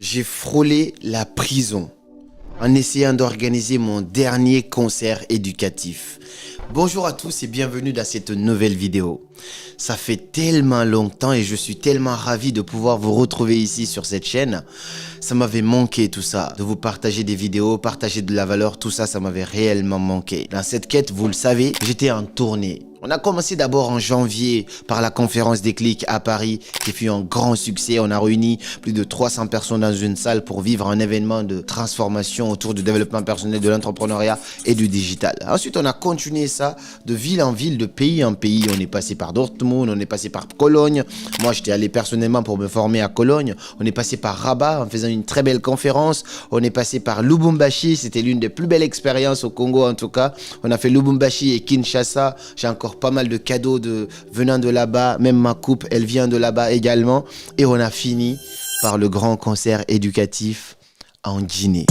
J'ai frôlé la prison en essayant d'organiser mon dernier concert éducatif. Bonjour à tous et bienvenue dans cette nouvelle vidéo. Ça fait tellement longtemps et je suis tellement ravi de pouvoir vous retrouver ici sur cette chaîne. Ça m'avait manqué tout ça, de vous partager des vidéos, partager de la valeur, tout ça, ça m'avait réellement manqué. Dans cette quête, vous le savez, j'étais en tournée. On a commencé d'abord en janvier par la conférence Déclic à Paris qui fut un grand succès. On a réuni plus de 300 personnes dans une salle pour vivre un événement de transformation autour du développement personnel, de l'entrepreneuriat et du digital. Ensuite, on a continué ça de ville en ville, de pays en pays. On est passé par Dortmund, on est passé par Cologne. Moi, j'étais allé personnellement pour me former à Cologne. On est passé par Rabat en faisant une très belle conférence. On est passé par Lubumbashi. C'était l'une des plus belles expériences au Congo en tout cas. On a fait Lubumbashi et Kinshasa. J'ai encore pas mal de cadeaux venant de là-bas. Même ma coupe, elle vient de là-bas également. Et on a fini par le grand concert éducatif en Guinée.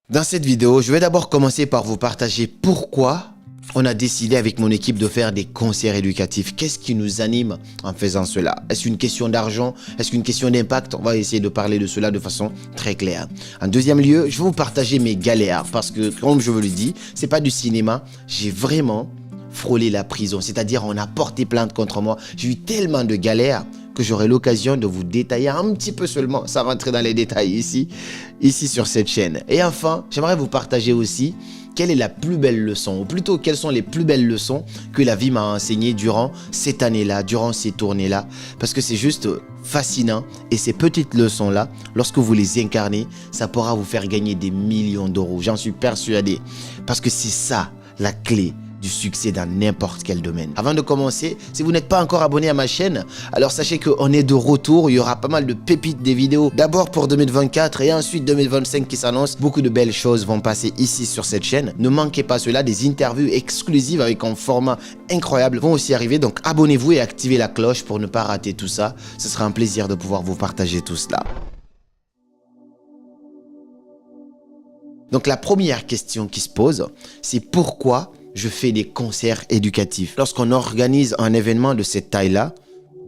Dans cette vidéo, je vais d'abord commencer par vous partager pourquoi on a décidé avec mon équipe de faire des concerts éducatifs. Qu'est-ce qui nous anime en faisant cela? Est-ce une question d'argent? Est-ce une question d'impact? On va essayer de parler de cela de façon très claire. En deuxième lieu, je vais vous partager mes galères parce que, comme je vous le dis, c'est pas du cinéma. J'ai vraiment frôlé la prison. C'est-à-dire, on a porté plainte contre moi. J'ai eu tellement de galères que j'aurai l'occasion de vous détailler un petit peu seulement, sans rentrer dans les détails ici sur cette chaîne. Et enfin, j'aimerais vous partager aussi quelle est la plus belle leçon, ou plutôt quelles sont les plus belles leçons que la vie m'a enseignées durant cette année-là, durant ces tournées-là, parce que c'est juste fascinant et ces petites leçons-là, lorsque vous les incarnez, ça pourra vous faire gagner des millions d'euros, j'en suis persuadé, parce que c'est ça la clé du succès dans n'importe quel domaine. Avant de commencer, si vous n'êtes pas encore abonné à ma chaîne, alors sachez qu'on est de retour, il y aura pas mal de pépites des vidéos, d'abord pour 2024 et ensuite 2025 qui s'annonce. Beaucoup de belles choses vont passer ici sur cette chaîne. Ne manquez pas cela, des interviews exclusives avec un format incroyable vont aussi arriver, donc abonnez-vous et activez la cloche pour ne pas rater tout ça. Ce sera un plaisir de pouvoir vous partager tout cela. Donc la première question qui se pose, c'est pourquoi je fais des concerts éducatifs. Lorsqu'on organise un événement de cette taille-là,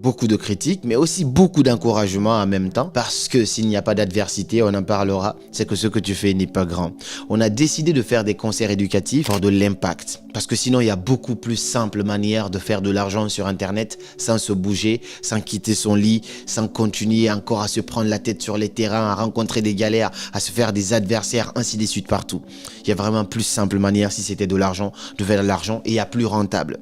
beaucoup de critiques, mais aussi beaucoup d'encouragement en même temps, parce que s'il n'y a pas d'adversité, on en parlera, c'est que ce que tu fais n'est pas grand. On a décidé de faire des concerts éducatifs pour de l'impact, parce que sinon il y a beaucoup plus simple manière de faire de l'argent sur Internet sans se bouger, sans quitter son lit, sans continuer encore à se prendre la tête sur les terrains, à rencontrer des galères, à se faire des adversaires, ainsi de suite partout. Il y a vraiment plus simple manière si c'était de l'argent, de faire de l'argent et à plus rentable.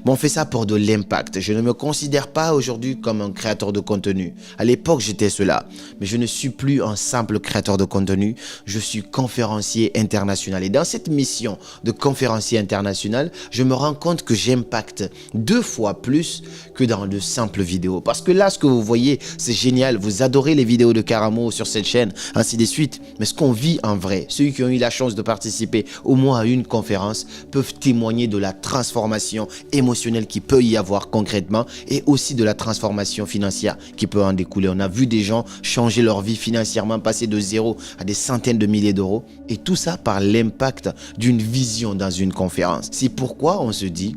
Mais on fait ça pour de l'impact. Je ne me considère pas aujourd'hui comme un créateur de contenu. À l'époque, j'étais cela. Mais je ne suis plus un simple créateur de contenu. Je suis conférencier international. Et dans cette mission de conférencier international, je me rends compte que j'impacte 2 fois plus que dans de simples vidéos. Parce que là, ce que vous voyez, c'est génial. Vous adorez les vidéos de Karamo sur cette chaîne, ainsi de suite. Mais ce qu'on vit en vrai, ceux qui ont eu la chance de participer au moins à une conférence peuvent témoigner de la transformation émotionnelle qui peut y avoir concrètement et aussi de la transformation financière qui peut en découler. On a vu des gens changer leur vie financièrement, passer de 0 à des centaines de milliers d'euros et tout ça par l'impact d'une vision dans une conférence. C'est pourquoi on se dit,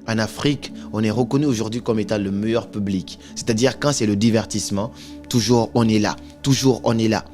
en Afrique, on est reconnu aujourd'hui comme étant le meilleur public. C'est-à-dire quand c'est le divertissement, toujours on est là, toujours on est là.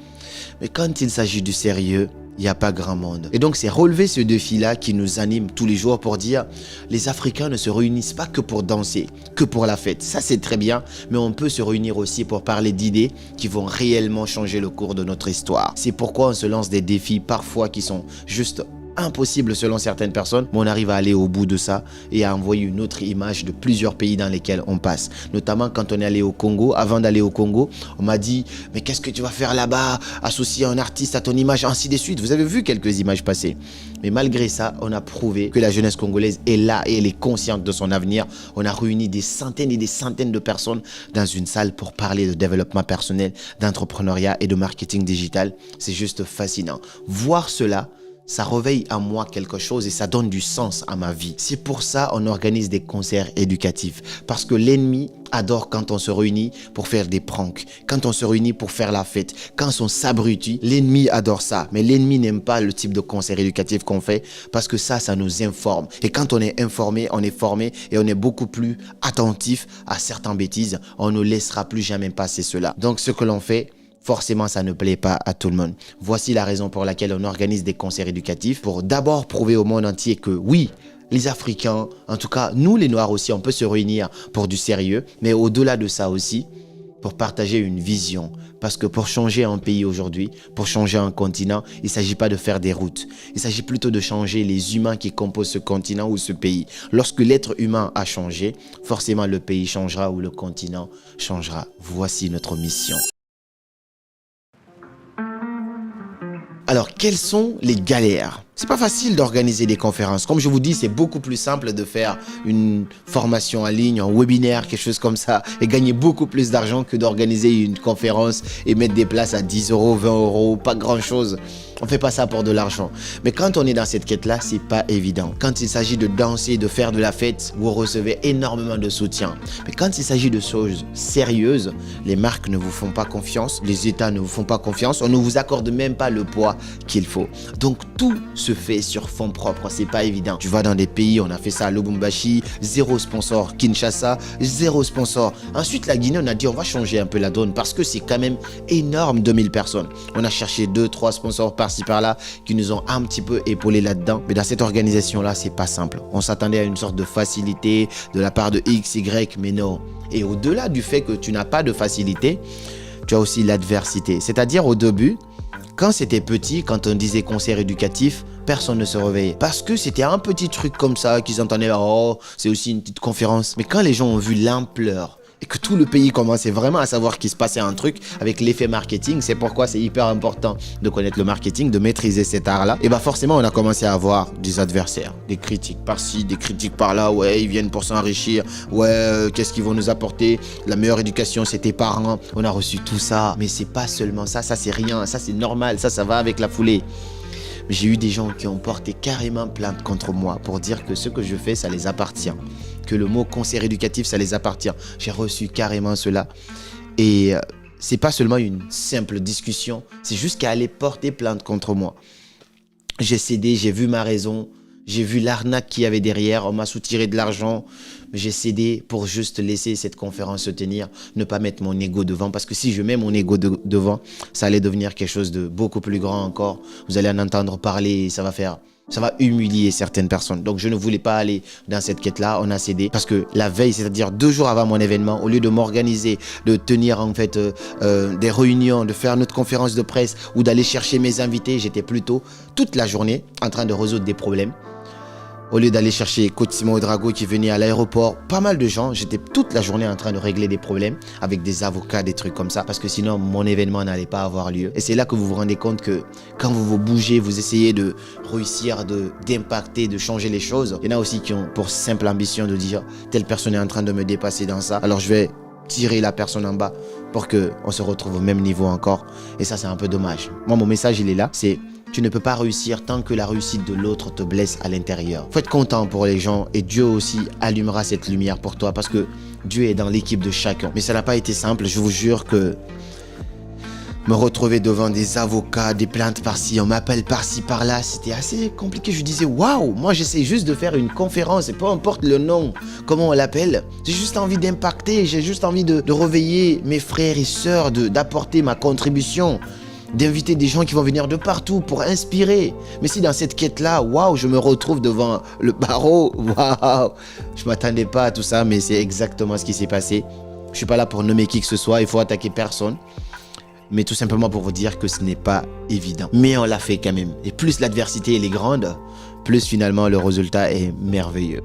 Mais quand il s'agit du sérieux, il n'y a pas grand monde. Et donc, c'est relever ce défi-là qui nous anime tous les jours pour dire les Africains ne se réunissent pas que pour danser, que pour la fête. Ça, c'est très bien, mais on peut se réunir aussi pour parler d'idées qui vont réellement changer le cours de notre histoire. C'est pourquoi on se lance des défis parfois qui sont juste impossible selon certaines personnes, mais on arrive à aller au bout de ça et à envoyer une autre image de plusieurs pays dans lesquels on passe. Notamment quand on est allé au Congo, avant d'aller au Congo, on m'a dit « Mais qu'est-ce que tu vas faire là-bas? Associer un artiste à ton image, ainsi de suite. » Vous avez vu quelques images passer. Mais malgré ça, on a prouvé que la jeunesse congolaise est là et elle est consciente de son avenir. On a réuni des centaines et des centaines de personnes dans une salle pour parler de développement personnel, d'entrepreneuriat et de marketing digital. C'est juste fascinant. Voir cela, ça réveille en moi quelque chose et ça donne du sens à ma vie. C'est pour ça qu'on organise des concerts éducatifs. Parce que l'ennemi adore quand on se réunit pour faire des pranks, quand on se réunit pour faire la fête, quand on s'abrutit. L'ennemi adore ça. Mais l'ennemi n'aime pas le type de concert éducatif qu'on fait parce que ça nous informe. Et quand on est informé, on est formé et on est beaucoup plus attentif à certaines bêtises. On ne laissera plus jamais passer cela. Donc ce que l'on fait, forcément, ça ne plaît pas à tout le monde. Voici la raison pour laquelle on organise des concerts éducatifs pour d'abord prouver au monde entier que oui, les Africains, en tout cas nous les Noirs aussi, on peut se réunir pour du sérieux, mais au-delà de ça aussi, pour partager une vision. Parce que pour changer un pays aujourd'hui, pour changer un continent, il ne s'agit pas de faire des routes. Il s'agit plutôt de changer les humains qui composent ce continent ou ce pays. Lorsque l'être humain a changé, forcément le pays changera ou le continent changera. Voici notre mission. Alors, quelles sont les galères? C'est pas facile d'organiser des conférences. Comme je vous dis, c'est beaucoup plus simple de faire une formation en ligne, un webinaire, quelque chose comme ça, et gagner beaucoup plus d'argent que d'organiser une conférence et mettre des places à 10 euros, 20 euros, pas grand chose. On fait pas ça pour de l'argent. Mais quand on est dans cette quête-là, c'est pas évident. Quand il s'agit de danser, de faire de la fête, vous recevez énormément de soutien. Mais quand il s'agit de choses sérieuses, les marques ne vous font pas confiance, les États ne vous font pas confiance, on ne vous accorde même pas le poids qu'il faut. Donc tout se fait sur fonds propres, c'est pas évident. Tu vas dans des pays, on a fait ça à Lubumbashi, 0 sponsor. Kinshasa, 0 sponsor. Ensuite, la Guinée, on a dit on va changer un peu la donne parce que c'est quand même énorme, 2000 personnes. On a cherché 2-3 sponsors par-ci par-là qui nous ont un petit peu épaulé là-dedans. Mais dans cette organisation-là, c'est pas simple. On s'attendait à une sorte de facilité de la part de X, Y, mais non. Et au-delà du fait que tu n'as pas de facilité, tu as aussi l'adversité. C'est-à-dire au début, quand c'était petit, quand on disait concert éducatif, personne ne se réveillait. Parce que c'était un petit truc comme ça qu'ils entendaient, oh, c'est aussi une petite conférence. Mais quand les gens ont vu l'ampleur et que tout le pays commençait vraiment à savoir qu'il se passait un truc avec l'effet marketing, c'est pourquoi c'est hyper important de connaître le marketing, de maîtriser cet art-là. Et bah forcément, on a commencé à avoir des adversaires, des critiques par-ci, des critiques par-là. Ouais, ils viennent pour s'enrichir. Ouais, qu'est-ce qu'ils vont nous apporter? La meilleure éducation, c'est tes parents. On a reçu tout ça. Mais c'est pas seulement ça, ça c'est rien. Ça c'est normal, ça va avec la foulée. J'ai eu des gens qui ont porté carrément plainte contre moi pour dire que ce que je fais, ça les appartient. Que le mot concert éducatif, ça les appartient. J'ai reçu carrément cela. Et c'est pas seulement une simple discussion, c'est juste qu'à aller porter plainte contre moi. J'ai cédé, j'ai vu ma raison, j'ai vu l'arnaque qu'il y avait derrière, on m'a soutiré de l'argent. J'ai cédé pour juste laisser cette conférence se tenir, ne pas mettre mon ego devant. Parce que si je mets mon ego devant, ça allait devenir quelque chose de beaucoup plus grand encore. Vous allez en entendre parler et ça va humilier certaines personnes. Donc je ne voulais pas aller dans cette quête-là, on a cédé. Parce que la veille, c'est-à-dire 2 jours avant mon événement, au lieu de m'organiser, de tenir en fait des réunions, de faire notre conférence de presse ou d'aller chercher mes invités, j'étais plutôt toute la journée en train de résoudre des problèmes. Au lieu d'aller chercher Coach Simon Drago qui venait à l'aéroport, pas mal de gens, j'étais toute la journée en train de régler des problèmes avec des avocats, des trucs comme ça, parce que sinon mon événement n'allait pas avoir lieu. Et c'est là que vous vous rendez compte que quand vous vous bougez, vous essayez de réussir, d'impacter, de changer les choses. Il y en a aussi qui ont pour simple ambition de dire telle personne est en train de me dépasser dans ça, alors je vais tirer la personne en bas pour qu'on se retrouve au même niveau encore. Et ça, c'est un peu dommage. Moi, mon message, il est là, c'est tu ne peux pas réussir tant que la réussite de l'autre te blesse à l'intérieur. Faut être content pour les gens et Dieu aussi allumera cette lumière pour toi parce que Dieu est dans l'équipe de chacun. Mais ça n'a pas été simple, je vous jure que me retrouver devant des avocats, des plaintes par-ci, on m'appelle par-ci, par-là, c'était assez compliqué. Je disais, waouh, moi j'essaie juste de faire une conférence et peu importe le nom, comment on l'appelle. J'ai juste envie d'impacter, j'ai juste envie de réveiller mes frères et sœurs, d'apporter ma contribution, d'inviter des gens qui vont venir de partout pour inspirer. Mais si dans cette quête-là, waouh, je me retrouve devant le barreau, waouh, je m'attendais pas à tout ça, mais c'est exactement ce qui s'est passé. Je suis pas là pour nommer qui que ce soit, il faut attaquer personne. Mais tout simplement pour vous dire que ce n'est pas évident. Mais on l'a fait quand même. Et plus l'adversité elle est grande, plus finalement le résultat est merveilleux.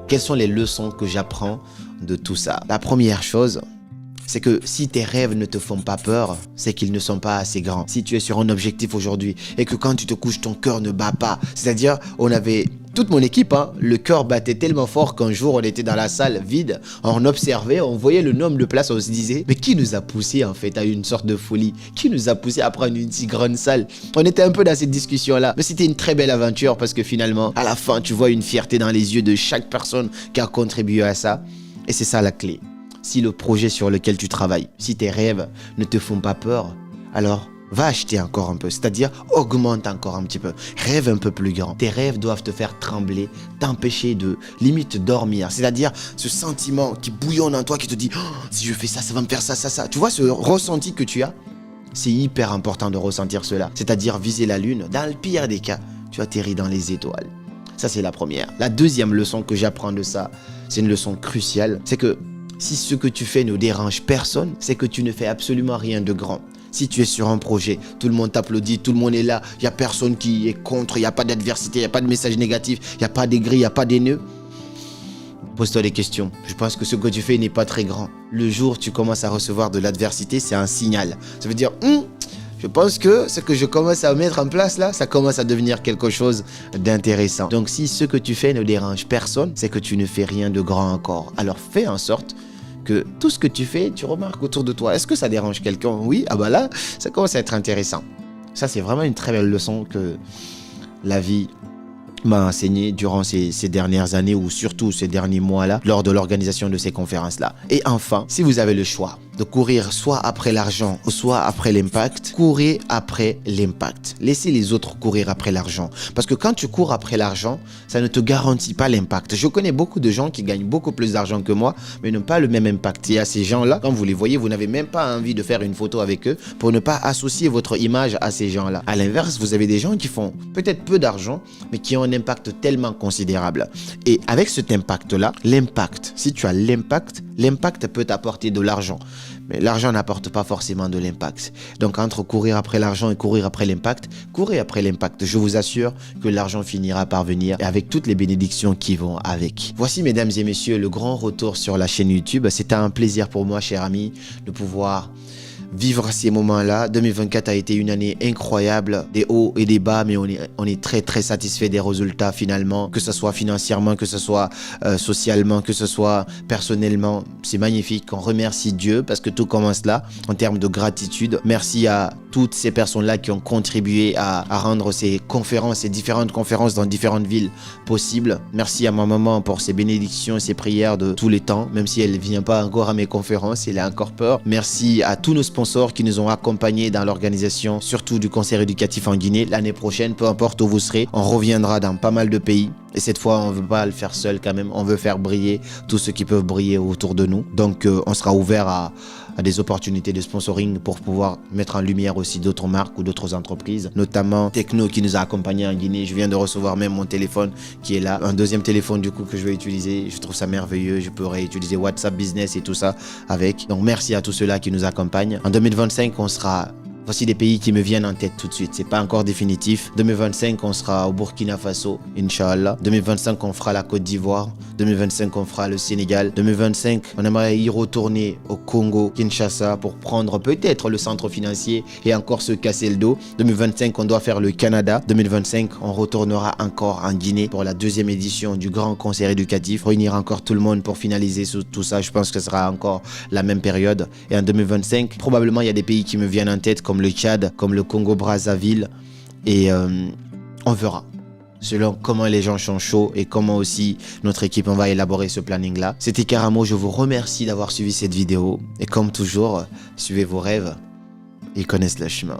Quelles sont les leçons que j'apprends de tout ça? La première chose, c'est que si tes rêves ne te font pas peur, c'est qu'ils ne sont pas assez grands. Si tu es sur un objectif aujourd'hui et que quand tu te couches, ton cœur ne bat pas, c'est-à-dire on avait... Toute mon équipe, le cœur battait tellement fort qu'un jour, on était dans la salle vide, on observait, on voyait le nombre de places, on se disait, mais qui nous a poussé en fait à une sorte de folie? Qui nous a poussé à prendre une si grande salle? On était un peu dans cette discussion-là, mais c'était une très belle aventure parce que finalement, à la fin, tu vois une fierté dans les yeux de chaque personne qui a contribué à ça. Et c'est ça la clé. Si le projet sur lequel tu travailles, si tes rêves ne te font pas peur, alors... va acheter encore un peu, c'est-à-dire augmente encore un petit peu, rêve un peu plus grand. Tes rêves doivent te faire trembler, t'empêcher de limite dormir, c'est-à-dire ce sentiment qui bouillonne en toi, qui te dit oh, si je fais ça, ça va me faire ça, ça, ça. Tu vois ce ressenti que tu as? C'est hyper important de ressentir cela, c'est-à-dire viser la lune. Dans le pire des cas, tu atterris dans les étoiles. Ça, c'est la première. La deuxième leçon que j'apprends de ça, c'est une leçon cruciale, c'est que si ce que tu fais ne dérange personne, c'est que tu ne fais absolument rien de grand. Si tu es sur un projet, tout le monde t'applaudit, tout le monde est là, il n'y a personne qui est contre, il n'y a pas d'adversité, il n'y a pas de message négatif, il n'y a pas d'aigri, il n'y a pas d'haineux. Pose-toi des questions. Je pense que ce que tu fais n'est pas très grand. Le jour où tu commences à recevoir de l'adversité, c'est un signal. Ça veut dire, je pense que ce que je commence à mettre en place là, ça commence à devenir quelque chose d'intéressant. Donc si ce que tu fais ne dérange personne, c'est que tu ne fais rien de grand encore. Alors fais en sorte que tout ce que tu fais, tu remarques autour de toi. Est-ce que ça dérange quelqu'un? Oui, ah bah là, ça commence à être intéressant. Ça, c'est vraiment une très belle leçon que la vie m'a enseigné durant ces dernières années ou surtout ces derniers mois-là lors de l'organisation de ces conférences-là. Et enfin, si vous avez le choix de courir soit après l'argent ou soit après l'impact, courez après l'impact. Laissez les autres courir après l'argent. Parce que quand tu cours après l'argent, ça ne te garantit pas l'impact. Je connais beaucoup de gens qui gagnent beaucoup plus d'argent que moi, mais n'ont pas le même impact. Et à ces gens-là, quand vous les voyez, vous n'avez même pas envie de faire une photo avec eux pour ne pas associer votre image à ces gens-là. À l'inverse, vous avez des gens qui font peut-être peu d'argent, mais qui ont un impact tellement considérable. Et avec cet impact-là, l'impact, si tu as l'impact peut t'apporter de l'argent. Mais l'argent n'apporte pas forcément de l'impact. Donc entre courir après l'argent et courir après l'impact, courez après l'impact. Je vous assure que l'argent finira par venir avec toutes les bénédictions qui vont avec. Voici mesdames et messieurs le grand retour sur la chaîne YouTube. C'était un plaisir pour moi, cher ami, de pouvoir vivre ces moments-là. 2024 a été une année incroyable, des hauts et des bas, mais on est très très satisfait des résultats finalement, que ce soit financièrement, que ce soit socialement, que ce soit personnellement. C'est magnifique. On remercie Dieu parce que tout commence là en termes de gratitude. Merci à toutes ces personnes-là qui ont contribué à rendre ces conférences, ces différentes conférences dans différentes villes possibles. Merci à ma maman pour ses bénédictions et ses prières de tous les temps, même si elle ne vient pas encore à mes conférences, elle a encore peur. Merci à tous nos sponsors qui nous ont accompagnés dans l'organisation, surtout du concert éducatif en Guinée. L'année prochaine, peu importe où vous serez, on reviendra dans pas mal de pays. Et cette fois, on ne veut pas le faire seul quand même. On veut faire briller tous ceux qui peuvent briller autour de nous. Donc, on sera ouvert à des opportunités de sponsoring pour pouvoir mettre en lumière aussi d'autres marques ou d'autres entreprises, notamment Techno qui nous a accompagnés en Guinée. Je viens de recevoir même mon téléphone qui est là, un deuxième téléphone du coup que je vais utiliser. Je trouve ça merveilleux. Je pourrais utiliser WhatsApp Business et tout ça avec. Donc merci à tous ceux-là qui nous accompagnent. En 2025, on sera... Voici des pays qui me viennent en tête tout de suite. C'est pas encore définitif. 2025, on sera au Burkina Faso, Inch'Allah. 2025, on fera la Côte d'Ivoire. 2025, on fera le Sénégal. 2025, on aimerait y retourner au Congo, Kinshasa, pour prendre peut-être le centre financier et encore se casser le dos. 2025, on doit faire le Canada. 2025, on retournera encore en Guinée pour la deuxième édition du grand concert éducatif. Réunir encore tout le monde pour finaliser tout ça. Je pense que ce sera encore la même période. Et en 2025, probablement, il y a des pays qui me viennent en tête comme le Tchad, comme le Congo-Brazzaville. Et on verra. Selon comment les gens sont chauds et comment aussi notre équipe on va élaborer ce planning là. C'était Karamo, je vous remercie d'avoir suivi cette vidéo et comme toujours, suivez vos rêves, ils connaissent le chemin.